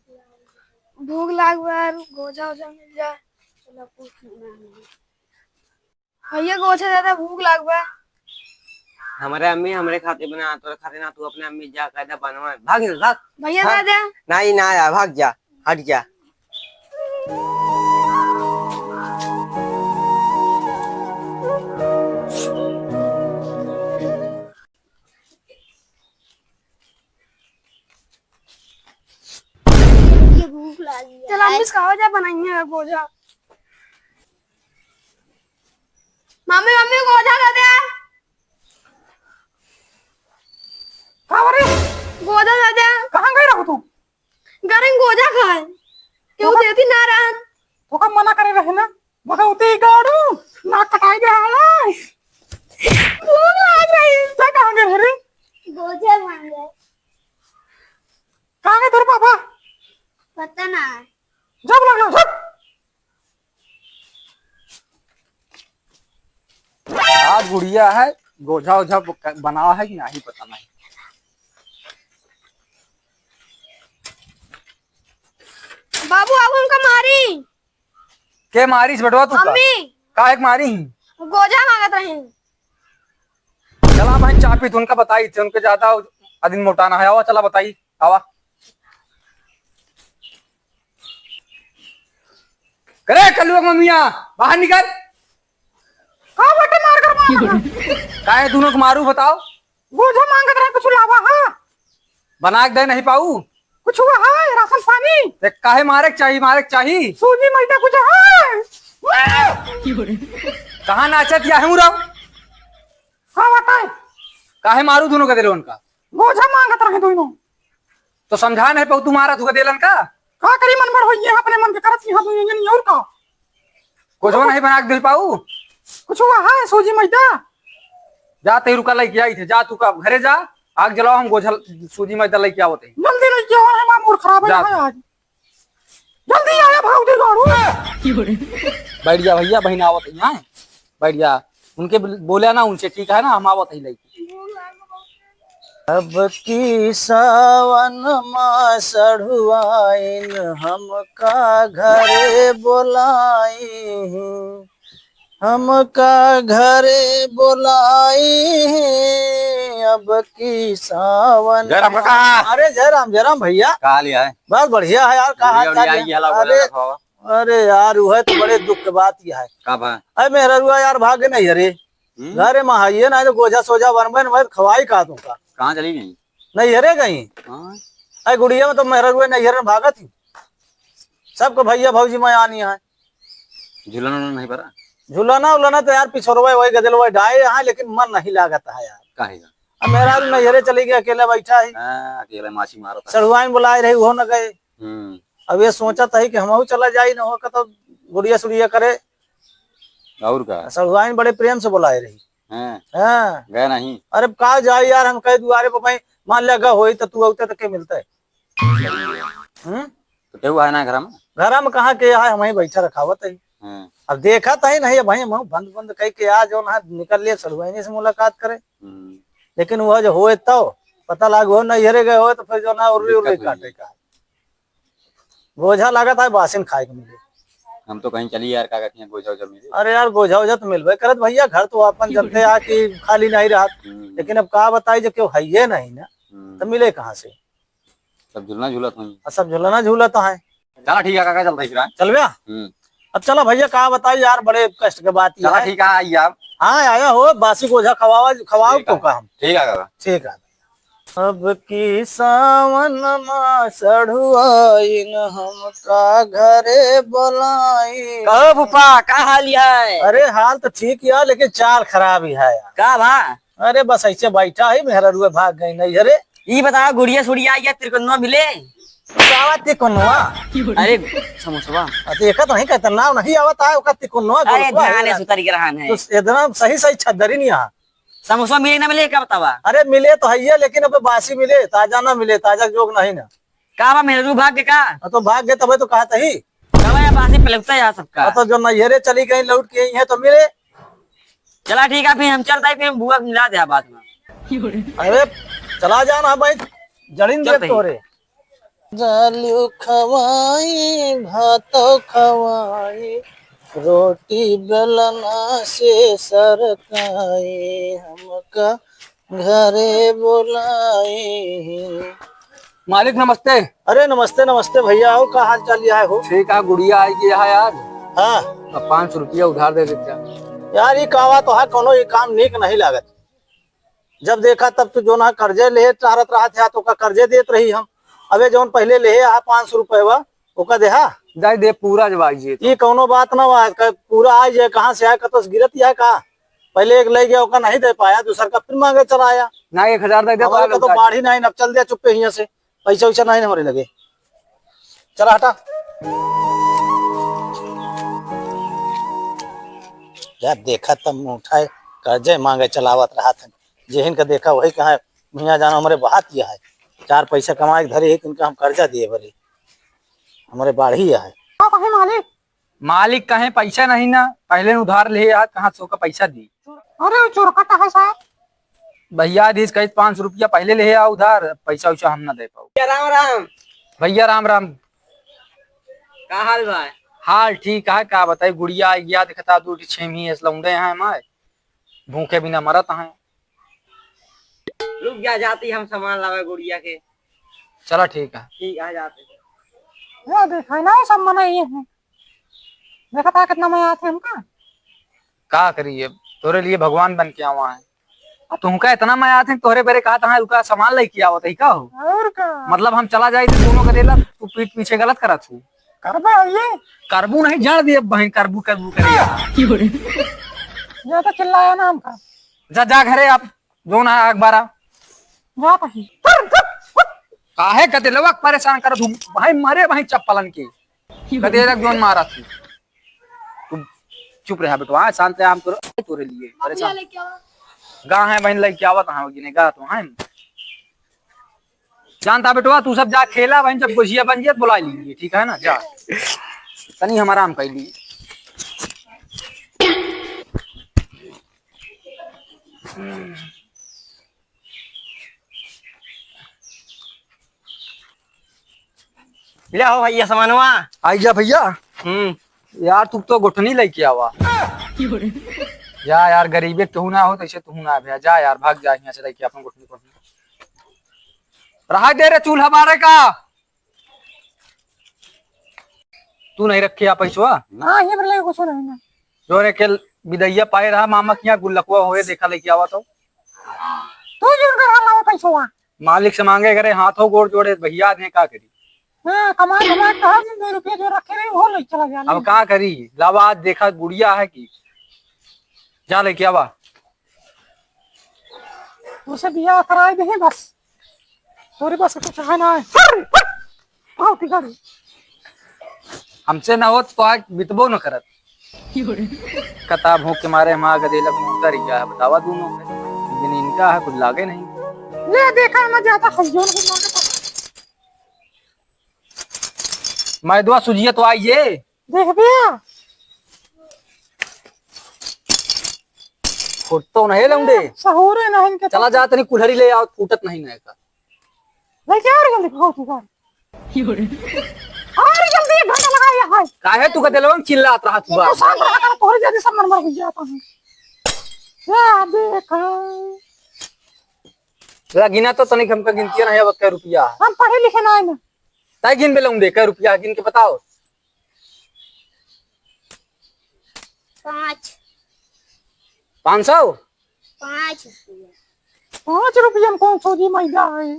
भूख लाग बार गोजा ओजा मिल जाए। चलो कुछ भैया गोजा ज्यादा भूख लाग बा। हमारे अम्मी हमारे खाते बना तो खाते ना, तू अपने अम्मी जा कायदा बनवा, भाग भाग भैया दादा नहीं ना आया, भाग जा, हट जा। भूख लगी है। चल अम्मी खाओ जा बनाइए गोजा। मम्मी मम्मी गोजा दे दे। गोजा दे दे। कहाँ गई रहो तू? घर में गोजा खाए क्यों देती ना रात तो कब मना करे रहे ना, भगवती गाड़ू ना कटाई दे हां। भूख लग रही है। क्या कहाँ गए रे? गोजा मांगे। कहाँ गए तेरे पापा? पता ना। जब लग लो जब। आज गुड़िया है, गोझा ओझा बनावा है कि नहीं पता नहीं। बाबू अब उनका मारी के मारी बेटवा तू? अम्मी का एक मारी गोजा मांगत रही। चला भाई चाय पी, उनका बताई थे उनके ज्यादा अदिन मोटाना है। आवा चला बताई आवा करे कलुआ मम्मिया बाहर निकल। का बेटे मार कर काहे दोनों को मारू बताओ? गोझा मांगत रहे कुछ लावा हां, बना के दे नहीं पाऊ कुछ हुआ है राशन पानी ते काहे मारे चाहिए सूजी मैदा कुछ है। कहां नाचत या हूं रहो? हां बताए काहे मारू दोनों का दिल उनका? गोझा मांगत रहे दोनों तो समझा नहीं पाऊ, तुम्हारा तुका देलन का करी मन भर होई है अपने मन के करत ही हम नहीं और का कुछ नहीं बना के दे पाऊ। कुछ हुआ है सूजी मैदा जा ते रुका लेके आई थे, जा तू का घरे जा, आग जलाओ, हम गोझा सूजी मैदा लेके आवते हैं। जल्दी लेके आओ, है मूड खराब है आज, जल्दी आया भाऊजी गाड़ू। बैठ जा भैया, बहन आवत है यहां बैठ जा, उनके बोला ना उनसे ठीक है ना, हम आवत ही लेके। अब की सावन मां सढ़ुआइन हमका घरे बोलाई, हमका घरे बोलाई। अब की सावन जयराम काका। अरे जयराम भैया कहा लिया है? बस बढ़िया है यार। कहा अरे यार वह तो बड़े दुख की बात यह है। अरे मेरा रुआ यार भाग्य नहीं अरे घरे में हाइए ना, तो गोजा सोजा बनबे खवाई का तुमका। कहाँ चली गई? नहीं हरे गई। अरे गुड़िया में तो मेरा रुआ नहीं हरे भागा थी, सबको भैया भौजी मैं आनी है। झूलना नहीं पड़ा? झूलना उलाना तो यार पिछोरवा वही गदल वही ढाए यहाँ, लेकिन मन नहीं लागता है यार। काहेगा? अब मेरा नैहरे चली गई, अकेला बैठा है। अकेला माछी मारो सड़ुआइन बुलाए रही वो न गए। अब ये सोचा था कि हम चला जाए न हो तो गुड़िया सुड़िया करे और का। सड़ुआइन बड़े प्रेम से बुलाए रही। हाँ गया नहीं? अरे कहा जाए यार, हम कहे दुआरे पर भाई मान लगा हो तो तू आते तो क्या मिलता है। तो क्यों है ना घर में कहा के है, हम ही बैठा रखावत है। अब देखा था ही नहीं भाई, बंद बंद कह के आज जो ना निकल लिया सड़ुआइने से मुलाकात करे। लेकिन वह जो हो तो पता लाग हो नैहरे गए हो तो फिर जो ना उर्री उर्री काटे का गोझा लगा था बासिन खाए के मिले। हम तो कहीं चली यार, क्या कहती हैं गोझा ओझा मिले। अरे यार गोझा ओझा तो मिलवे करत भैया, घर तो अपन जनते आ कि खाली नहीं रहा। लेकिन अब कहा बताई जो क्यों है नहीं ना, तो मिले कहाँ से? सब झूलना झूला तो सब झूलना झूला तो है। चला ठीक है काका, चलता है फिर। चल गया अब चलो भैया, कहा बताई यार बड़े कष्ट के बात चला ठीक है आइए आप। हाँ आया हो, बासी गोझा खवाओ तो का हम। ठीक है काका। ठीक है। अब की सावन मां सढ़ुआइन हमका घरे बोलाई। कहो फूफा का हाल है? अरे हाल तो ठीक यार, लेकिन चाल खराब ही है यार। का भा? अरे बस ऐसे बैठा है, मेहरा रुआ भाग गई नहीं। अरे ये बता गुड़िया सुड़िया आई तिरकुन्नुआ मिले? अरे समोसा देखा तो नहीं कहता नाम नहीं आवता है, तिकुन्नुआ। अरे ध्यान है सुतारी के रहन है एकदम सही छदरी नहीं यहाँ। समोसा मिले ना मिले क्या बतावा? अरे मिले तो है, लेकिन अब बासी मिले, ताजा ना मिले, ताजा जोग नहीं ना। का बा मेहरू भाग के का? तो भाग गए तब तो कहा था ही बासी पलटता है सबका। तो जो नैहरे चली गई लौट के है तो मिले। चला ठीक है, फिर हम चलता है, फिर बुआ मिला दे बाद में। अरे चला जाना भाई, जड़ीन देख तो रे दालू खवाई भातो खवाई रोटी बेलना से सरकाए हमका घरे बुलाए। मालिक नमस्ते। अरे नमस्ते नमस्ते भैया, हो का हाल चाल है हो? ठीक है, गुड़िया आएगी यहाँ यार। हाँ अब 500 रुपया उधार दे देते। यार ये कहवा तो है, कोनो ये काम नीक नहीं लागत। जब देखा तब तो जो ना कर्जे ले चाहत रहा था तो का कर्जे देत रही हम। अबे जौन पहले ले 500 रुपये ओका देहा जाए दे पूरा जब आइए। ये कोनो बात ना बा, पूरा आ जाए कहाँ से आया कतस गिरत है का। पहले एक ले गया ओका नहीं दे पाया, दूसर का फिर मांगे चला आया। ना 1000 दे दे हमारे का तो बाढ़ ही नहीं, अब चल दिया चुप्पे यहाँ से, पैसा वैसा नहीं हमारे लगे। चला हटा जब देखा तब मुंह उठाए कर्जे मांगे चलावत रहा था। जेहन का देखा वही कहा भैया जाना हमारे बात यह है, 4 पैसा कमाए धरे है इनका हम कर्जा दिए भरे हमारे बाढ़ ही है। मालिक मालिक कहे पैसा नहीं ना, पहले उधार ले यार, कहाँ सो का पैसा दी। अरे चोर कटा है साहब। भैया दी कहीं 500 रुपया पहले ले आ उधार, पैसा वैसा हम ना दे पाओ। राम राम भैया राम राम। का हाल भाई? हाल ठीक है, क्या बताई गुड़िया आई गया दिखता 2-6 लौंडे हैं हमारे, भूखे बिना मरत हैं। रुक जा, जाती हम सामान लावे गुड़िया के। चलो ठीक है। ठीक आ जाते। ये देखा ना सब मना ये है, देखा था कितना मजा थे हमका। का करिए, तोरे लिए भगवान बन के आवा है। तुमका इतना मैं आते तोहरे बेरे कहा था रुका सामान लेके आवत है का हो। और का मतलब हम चला जाए तो दोनों का देला, तू पीठ पीछे गलत करा तू। करबे ये करबू नहीं जान दिए बहन, करबू करबू करिए। ये तो चिल्लाया ना हमका। जा जा घरे आप जो ना अखबारा जा पही काहे कते लवक परेशान कर तू भाई, मारे भाई चप्पलन के कते लग जोन मारा तू। तू चुप रहा बेटवा, शांत है। हम तोरे लिए परेशान गा है बहन लेके आवत हां गिने गा तो हैं जानता बेटवा। तू सब जा खेला बहन, जब गोजिया बन जाए बुला लीजिए, ठीक है ना। जा तनी हम आराम कर ली। ले हो भैया सामानवा। आई जा भैया। यार तू तो गुठनी लेके आवा। जा यार, गरीबे तू ना हो तैसे तू ना भैया। जा यार भाग जा यहाँ से लेके अपन गुठनी गुठनी। रहा दे रे चूल्हा मारे का, तू नहीं रखे आ पैसा। हां ये बोले कुछ नहीं ना। जो रे के विदैया पाए रहा मामा किया गुल्लकवा होए देखा लेके आवा तो। तू जोन कर लावा पैसा मालिक से मांगे करे हाथों गोड़ जोड़े भैया ने का करी। हां कमा कहा 2 रुपया जो रखे रहे वो ले चला गया। अब का करी, लावा देखा गुड़िया है कि जा लेके आवा। उसे बियाह कराए दे बस, तोरे पास कुछ है ना। आओ गाड़ी हमसे ना हो तो आग बितबो न करत। कता भूख के मारे हम आगे देलक उतर गया है। बतावा दोनों में लेकिन इनका है कुछ लागे नहीं। ले देखा मैं जाता खजूर को मांगे मैं दुआ सुजिया तो आइए देख बिया फुट तो नहीं लौंडे। सहूर है ना इनके। चला जा तनी कुल्हड़ी ले आओ, फूटत नहीं ना का। लेके आ रही जल्दी खाओ तू गाड़ी। अरे जल्दी घंटा लगा ये है। काहे तू का दिलवा में चिल्लात रहा तू। तो शांत रहा कर, तोरे जैसे सब नंबर हो जाता है। या देखा ला गिना तो तनिक हमका गिनती नहीं अब कै रुपया। हम पढ़े लिखे ना है ना। ताई गिन बेलौं दे कै रुपया गिन के बताओ। 5 500 5 रुपया में कौन सोजी मैदा है।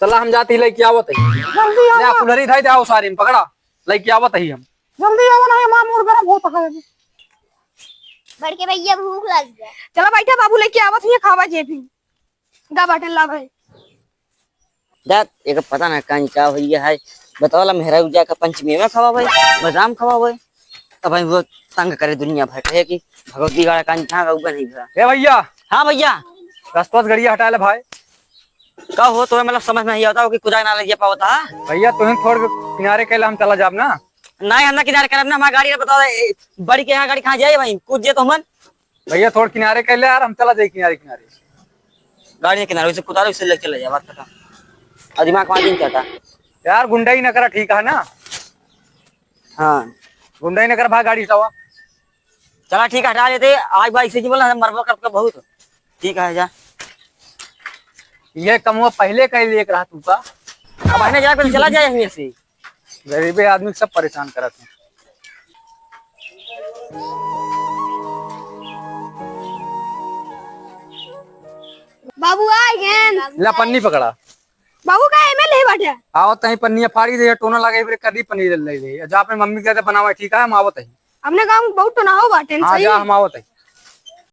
चला हम जाते ही लेके आवत है। जल्दी ले आओ कुल्हड़ी धाई दे आओ सारी में पकड़ा लेके आवत है हम। जल्दी आओ ना, मामूर गरम होता है। बड़के भैया भूख लग गया। चला बैठा बाबू लेके आवत है खावा जे भी गा बाटन ला भाई। देख एक पता ना कान का भैया है, बतावला मेहरा उजा का पंचमी में खवा भाई, बादाम खवा भाई। अब भाई वो तंग करे दुनिया भर कहे कि भगवती गाड़ा कान कहां का ऊपर नहीं भरा। ए भैया हां भैया रास्ता से गाड़िया हटा ले भाई। का हो तो मतलब समझ में नहीं आता हो कि कुदा ना लगे पावता। भैया तुम थोड़ किनारे कैला हम चला जाब ना। नहीं हम ना किनारे करब ना, हमारी गाड़ी बताओ बड़ी के यहाँ गाड़ी कहां जाए भाई, कूद जे तो हमन। भैया थोड़ किनारे कैले यार, हम चला जाए किनारे किनारे। गाड़ी के किनारे से कुदा से ले चले जा बात खत्म। और दिमाग में दिन क्या था। यार गुंडाई न करा, ठीक है ना? हाँ गुंडाई न करा, भाग गाड़ी हटावा। चला ठीक है, हटा लेते। आज बाइक से जी बोला मरबा कर बहुत। ठीक है जा। ये कमुआ पहले कहीं लेकर रहा तू का। अब है ना जाकर चला जाए यहीं से। गरीबे आदमी सब परेशान करा तू। बाबू आ गए। ला पन्नी पकड़ा। बाबू का एमएल है बाटे। आओ तही पन्निया फाड़ी दे, टोना लगे फिर कदी पनीर ले ले जा। अपने मम्मी कहते बनावा, ठीक है? हम आवत है। हमने काम बहुत तो ना हो बाटे। हाँ जा, हम आवत है।